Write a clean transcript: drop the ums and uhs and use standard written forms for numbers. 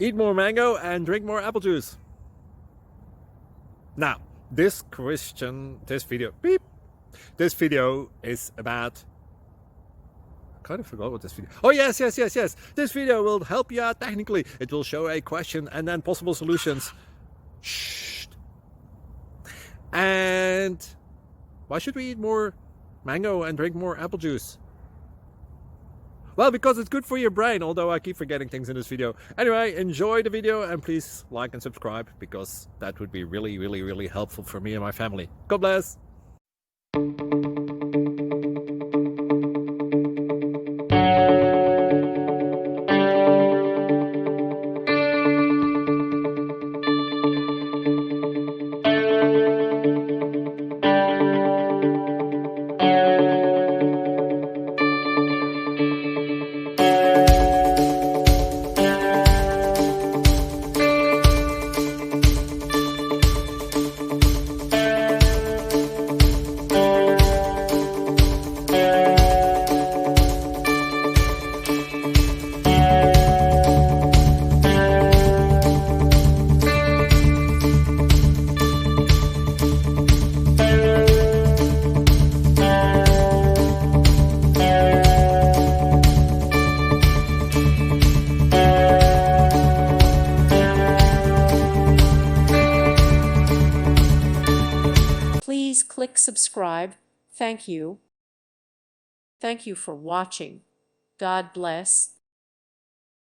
Eat more mango and drink more apple juice. Now, this video is about, I kind of forgot what this video, oh yes. This video will help you out technically. It will show a question and then possible solutions. Shh. And why should we eat more mango and drink more apple juice? Well, because it's good for your brain, although I keep forgetting things in this video. Anyway, enjoy the video and please like and subscribe, because that would be really helpful for me and my family. God bless! Please click subscribe. Thank you. Thank you for watching. God bless.